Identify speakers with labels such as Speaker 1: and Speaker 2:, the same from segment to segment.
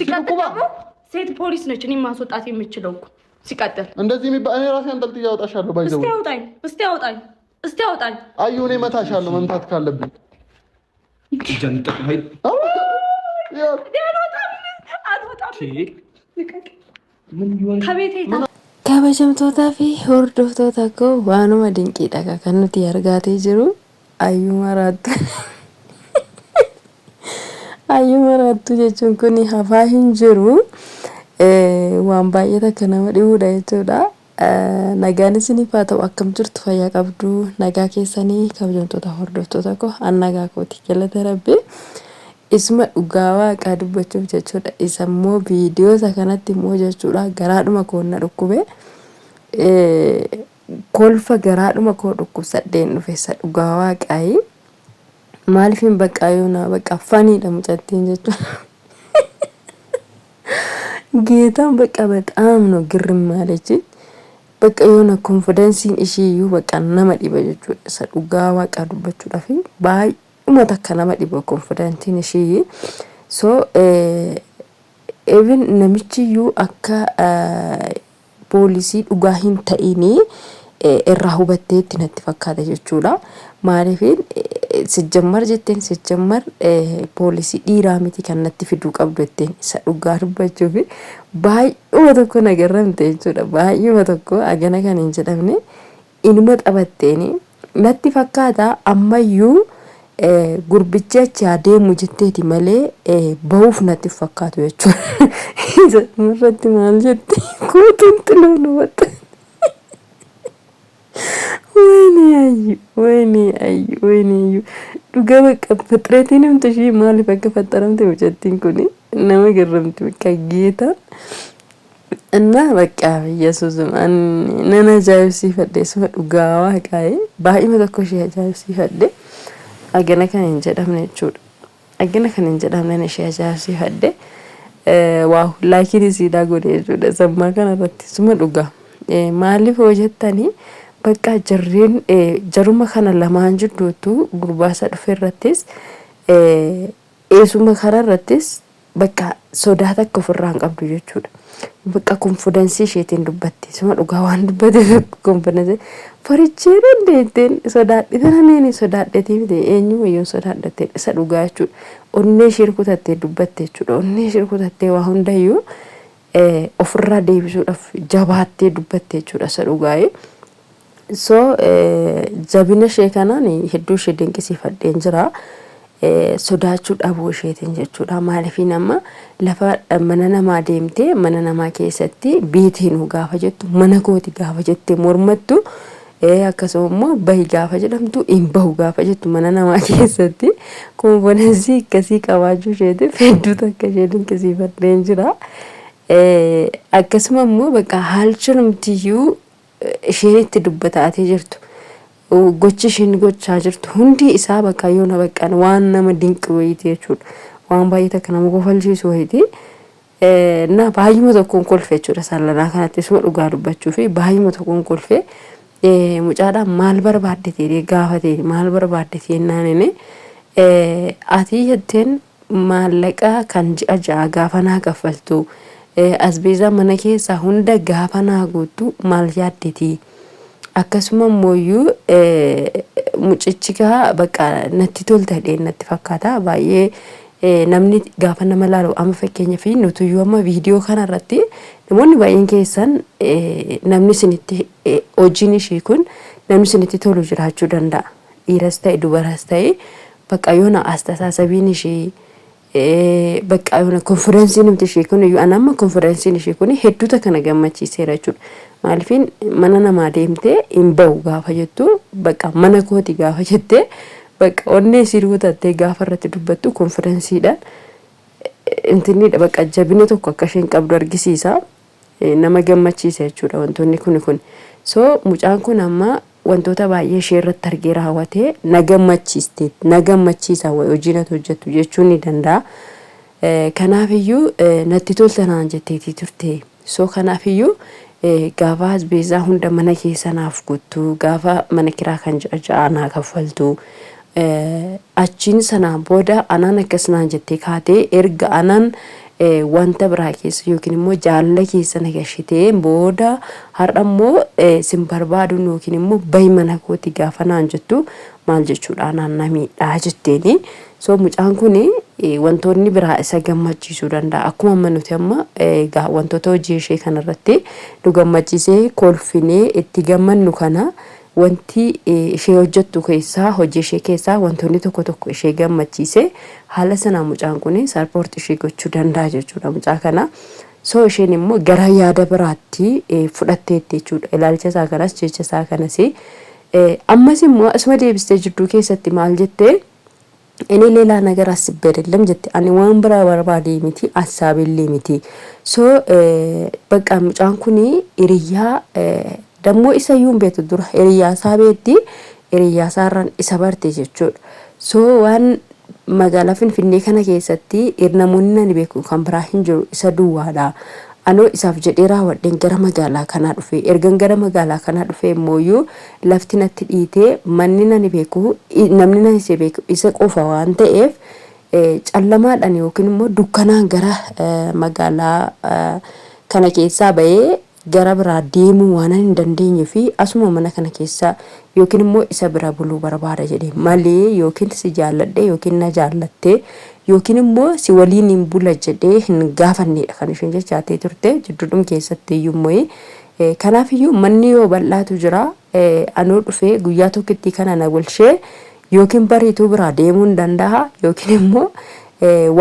Speaker 1: ሲቀጥል ሴት ፖሊስ ነች እኔ ማስወጣት የምችለው እኮ ሲቀጥል
Speaker 2: እንደዚህ የሚባል እኔ ራሴ አንጠልጥዬ አወጣሻለሁ። ባይዘው
Speaker 1: እስቲ አውጣኝ
Speaker 2: አዩ እኔ እመታሻለሁ መምታት ካለብኝ
Speaker 3: kabajamtootaa fi hordoftoota koo waanuma dinqiidha kan nuti argaatee jiru ayyuu maraattu jechuun kun hafaa hin jiru waan baay'ee takka nama dhibuudha jechuudha. Nagaan isiniif haa ta'u akkam jirtu fayyaa qabdu nagaa keessanii kabajamtoota hordoftoota koo an nagaa kooti galata rabbi isuma dhugaa waaqaa dubbachuuf jechuudha. Isa immoo viidiyoo isa kanatti immoo jechuudha garaadhuma koo na dhukkube kolfa garaadhuma koo dhukkubsadheen dhufe isa dhugaa waaqaayi maaliifin bakka yoona bakka faniidha mucattiin jechuudha. Geetaan bakka በጣም ነው ግርም ማለች bakka yoona konfidensiin ishiiyyuu bakka nama dhiba jechuudha. Isa dhugaa waaqaa dubbachuudhaaf baay'uma takka nama dhiba konfidensiin ishii. So even namichiyyuu akka poolisii dhugaa hin ta'ini irraa hubatteetti natti fakkaata jechuudha. Maaliifin sijjammar jetteen sijjammar poolisii dhiiraa miti kan natti fiduu qabdu jetteen isa dhugaa dubbachuuf baay'uma tokko nagarramte jechuudha. Baay'uma tokko agana kan hin jedhamne inuma taphatteeni natti fakkaata ammayyuu gurbichi achi adeemu jetteeti malee bahuuf natti fakkaatu jechuudha. Isa irratti maal jette kuutuun xiloon hubatte. Wayne ayyu dhugaa bakka fixreetiin himtu ishii maaliif akka faxaramte mucattiin kun nama garramte bakka geetaan እና በቃ ኢየሱስም ነነ አጃይብሲፈዴ ስፈ dhugaa waaqaaye baay'ima tokko ishee ajaa'ibsiifadhe agana kan hin jedhamne jechuudha. Agana kan hin jedhamne ishee ajaa'ibsiifadhe waaw laakiin isiidhaa godhe jechuudha. Sammaa kanarratti suma dhugaa maaliif hojjettanii bakka jarreen jaruma kana lamaan jidduutu gurbaasa dhufe irrattis eesuma kanarrattis bakka sodaa takka ofirraa hin qabdu jechuudha. Bakka konfidensi isheetiin dubbatti suma dhugaa waan dubbate konfidensi faricheera deeteen sodaadhitana neeni sodaadhatee miti eenyuma yoo sodaadhatte isa dhugaa jechuudha. Onnee ishee rukutattee dubbatte jechuudha. Onnee ishee rukutattee waa hundayyuu ofirraa deebisuudhaaf jabaattee dubbatte jechuudha isa dhugaa'ee. So jabina ishee kanaan hedduu ishee dinqisiifadheen jira. Sodaachuu dhabuu isheetiin jechuudha. Maaliifin amma lafa mana namaa deemtee mana namaa keessatti biitiin gaafa jettu mana kooti gaafa jettee mormattu akkasuma immoo bahi gaafa jedhamtu hin bahu gaafa jettu mana namaa keessatti konfidensi akkasii qabaachuu isheetiif hedduu takka ishee dinqisiifadheen jira. Akkasuma immoo bakka haalcha namtiyyuu isheen itti dubbataatee jirtu gocha isheen gochaa jirtu hundi isaa bakka yoona bakka waan nama dinqi wayiti jechuudha. Waan baay'ee takka nama kofalchiisu wayiti na baay'uma tokkoon kolfe jechuudha. Sallanaa kanatti suma dhugaa dubbachuu fi baay'uma tokkoon kolfe mucaadhaan maal barbaaddetee gaafatee maal barbaaddetee naanine ati jetteen maallaqa kan ji'a ja'a gaafa naa kaffaltu asbeezaa mana keessaa hunda gaafa naa guutu maal yaaddetii akkasuma mooyyuu mucichikaa bakka natti toltadhe natti fakkaata baay'ee namni gaafa nama laalu amma fakkeenyaaf nutuyyuu amma viidiyoo kanarratti namoonni baay'een keessan namni isinitti hojiin ishee kun namni isinitti tolu jiraachuu danda'a. Dhiiras ta'e dubaras ta'e bakka yoona astaasabiin ishee bakka yoona konfidensiin namti ishee kun iyyuu anamma konfidensiin ishee kun hedduuta kana gammachiiseera jechuudha. Maaliifin mana namaa deemtee hin bahu gaafa jettu bakka mana kooti gaafa jettee bakka onnee isii rukutattee gaafa irratti dubbattu konfidensiidhaan intinniidha bakka jabina tokko akka isheen qabdu argisiisa. Nama gammachiisa jechuudha wantoonni kun. So mucaan kun amma wantoota baay'ee ishee irratti argee raawwatee na gammachiisa hojii natti hojjettu jechuun ni danda'a. Kanaafiyyuu natti toltanaan jetteetii turte. So kanaafiyyuu gaafa asbeezaa hunda mana keessa naaf guuttu gaafa mana kiraa kan ja'a naa kaffaltu achiin sanaan booda anaan akkasnaan jettee kaatee erga anaan wanta biraa keessa yookiin immoo jaalala keessa nagashitee booda har'a immoo sin barbaadu yookiin immoo bayi mana kooti gaafa naan jettu maal jechuudha naannaa miidhaa jetteeni. So mucaan kun wantoonni biraa isa gammachiisuu danda'a. Akkuma amma nuti amma wantoota hojii ishee kanarratti nu gammachiisee kolfinee itti gammannu kana wanti ishee hojjettu keessaa hojii ishee keessaa wantoonni tokko tokko ishee gammachiisee haala sanaa mucaan kun sappoort ishee gochuu danda'a jechuudha mucaa kana. So isheen immoo gara yaada biraatti fudhatteetti jechuudha. Ilaalcha isaa kanas jecha isaa kanas ammas immoo asuma deebistee jidduu keessatti maal jettee እኔ ሌላ ነገር አስቤ አይደለም ጀት አኒ ዋን ብራ በርባዴ ሚቲ አሳብልኝ ሚቲ ሶ በቃ ሙጫን ኩኒ ኢሪያ ደሞ ኢሰዩን ቤት ዱራ ኢሪያ ሳቤቲ ኢሪያ ሳራን ኢሰበርቴ ጀቹ ሶ ዋን መጋላ ፊንፊኔ ከነ ኬሰቲ ኢርነሙኒ ነን ቤኩ ካምብራ ሂንጆ ኢሰዱዋዳ ano isaaf jedheera wadden gara magaalaa kana dhufe ergan gara magaalaa kana dhufe mooyuu lafti natti dhiite manni nani beeku namni nani se beeku isa qofa waan ta'eef callamaadhaan yookiin immoo dukkanaan gara magaalaa kana keessaa ba'ee gara biraa deemuu waan hin dandeenye fi asuma mana kana keessaa yookiin immoo isa bira buluu barbaada jedhee malee yookiin si jaalladhe yookiin na jaallatte yookiin immoo si waliin hin bula jedhee hin gaafanneedha kan isheen jechaatee turte jidduudhum keessatti iyyuu immoo kanaaf iyyuu manni yoo bal'aatu jira anoo dhufee guyyaa tokkotti kana na bulshee yookiin bariituu biraa deemuu hin danda'a yookiin immoo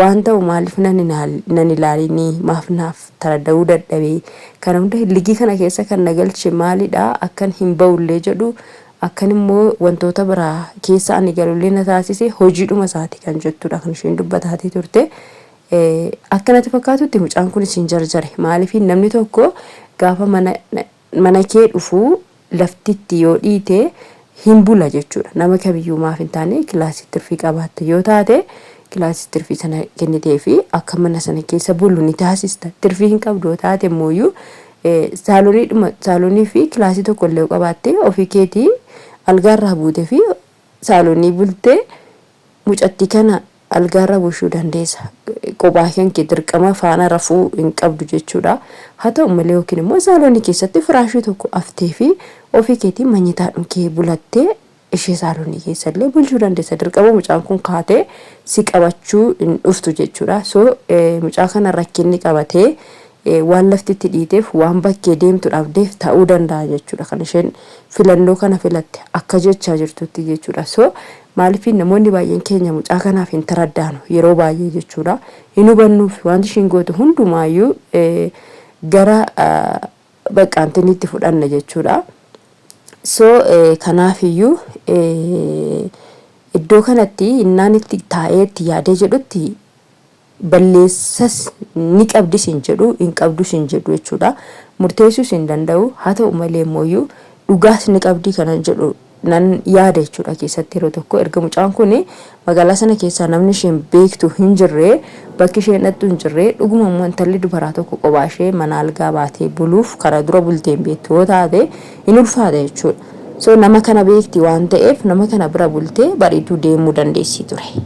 Speaker 3: waan ta'u maaliif nan ilaalinii maaf naaf taradda'uu dadhabee kana hunda ligii kana keessa kan nagalche maalidha akkan hin ba'ullee jedhu akkan immoo wantoota biraa keessa ani galullee na taasise hojiidhuma isaati kan jettudha kan isheen dubbataatee turte. Akkanatti fakkaatutti mucaan kun isin jarjare maaliif namni tokko gaafa mana kee dhufu laftitti yoo dhiite hin bula jechuudha. Nama kamiyyuu maaf hin taane kilaasii tirfii qabaatte yoo taate kilaasii tirfii sana kennitee fi akka mana sana keessa bulu ni taasista. Tirfii hin qabdu taate mooyyuu saalonii fi kilaasii tokko illee qabaatte ofii keetii algaarraa buutee fi saalonii bultee mucattii kana algaarraa buushuu dandeessa. Kophaa kee dirqama faana rafuu hin qabdu jechuudha. Haa ta'u malee yookiin immoo saalonii keessatti firaashii tokko aftee fi ofii keetii manyitaadhaan kee bulattee ishee saalonii keessa illee bulchuu dandeessa. Dirqama mucaan kun kaatee si qabachuu hin dhuftu jechuudha. So mucaa kana rakkinni qabatee waan laftitti dhiiteef waan bakkee deemtu dhabdeef ta'uu danda'a jechuudha. Kan isheen filannoo kana filatte akka jechaa jirtutti jechuudha. So maaliif namoonni baay'een keenya mucaa kanaaf hin taraddaanu yeroo baay'ee jechuudha. Hin hubannuuf wanti isheen gootu hundumaayyuu gara baqqaantiniitti fudhanna jechuudha. So kanaafiyyuu iddoo kanatti innaan itti taa'eetti yaadee jedhutti balleessas ni qabdis hin jedhu hin qabdus hin jedhu jechuudha. Murteessuus hin danda'u haa ta'u malee mooyyuu dhugaas ni qabdii kana jedhu nan yaada jechuudha keessatti yeroo tokko erga mucaan kun magaalaa sana keessaa namni isheen beektu hin jirre bakki isheen dhattu hin jirre dhuguma immoo intalli dubaraa tokko kophaa ishee mana algaa baatee buluuf karaa dura bulteen beektu yoo taate hin ulfaata jechuudha. So nama kana beekti waan ta'eef nama kana bira bultee bareedduu deemuu dandeessi ture.